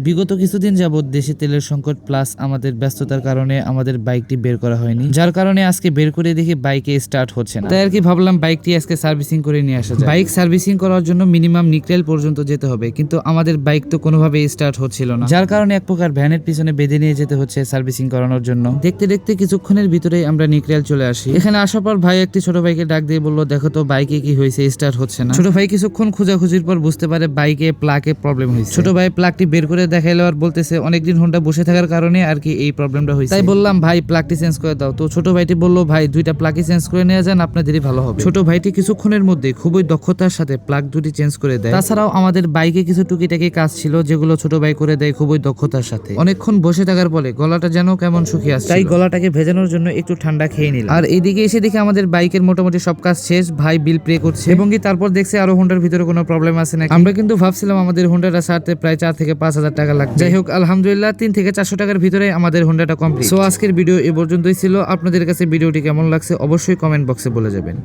বিগত কিছুদিন যাবত দেশে তেলের সংকট প্লাস আমাদের ব্যস্ততার কারণে আমাদের বাইকটি বের করা হয়নি, যার কারণে আজকে বের করে দেখি বাইকে স্টার্ট হচ্ছে না। তাই আর কি ভাবলাম বাইকটি আজকে সার্ভিসিং করে নিয়ে আসা যায়। বাইক সার্ভিসিং করার জন্য মিনিমাম নিকরেল পর্যন্ত যেতে হবে, কিন্তু আমাদের বাইক তো কোনোভাবে স্টার্ট হচ্ছিল না, যার কারণে এক প্রকার ভ্যানের পিছনে বেঁধে নিয়ে যেতে হচ্ছে সার্ভিসিং করানোর জন্য। দেখতে দেখতে কিছুক্ষণের ভিতরেই আমরা নিকরেল চলে আসি। এখানে আসার পর ভাই একটি ছোট ভাইকে ডাক দিয়ে বললো, দেখো তো বাইকে কি হয়েছে, স্টার্ট হচ্ছে না। ছোট ভাই কিছুক্ষণ খোঁজাখুঁজির পর বুঝতে পারে বাইকে প্লাগে প্রবলেম হয়েছে। ছোট ভাই প্লাগটি বের করে দেখাইলো আর বলতেছে অনেকদিন হোন্ডা বসে থাকার কারণে আর কি এই প্রবলেমটা হয়েছে। তাই বললাম ভাই প্লাগটি চেঞ্জ করে দাও। তো ছোট ভাইটি বললো, ভাই দুইটা প্লাগই চেঞ্জ করে নিয়ে যান, আপনাদেরই ভালো হবে। ছোট ভাইটি কিছুক্ষণের মধ্যে খুবই দক্ষতার সাথে প্লাগ দুটি চেঞ্জ করে দেয়। তাছাড়াও আমাদের বাইকে কিছু টুকিটাকি কাজ ছিল যেগুলো ছোট ভাই করে দেয় খুবই দক্ষতার সাথে। অনেকক্ষণ বসে থাকার পরে গলাটা যেন কেমন শুকিয়ে আসছে, তাই গলাটাকে ভেজানোর জন্য একটু ঠান্ডা খেয়ে নিলাম। আর এইদিকে এসে দেখে আমাদের বাইকের মোটামুটি সব কাজ শেষ। ভাই বিল পে করছে এবং কি তারপর দেখছে আরো হোন্ডার ভিতরে কোনো প্রবলেম আছে নাকি। আমরা কিন্তু ভাবছিলাম আমাদের হোন্ডাটা সারতে প্রায় 4 থেকে 5 হাজার টাকা লাগবে। যাই হোক আলহামদুলিল্লাহ 3 থেকে 400 টাকার ভিতরে আমাদের হোন্ডাটা কমপ্লিট। সো আজকের ভিডিও এ পর্যন্তই ছিল। আপনাদের কাছে ভিডিওটি কেমন লাগছে অবশ্যই কমেন্ট বক্সে বলে যাবেন।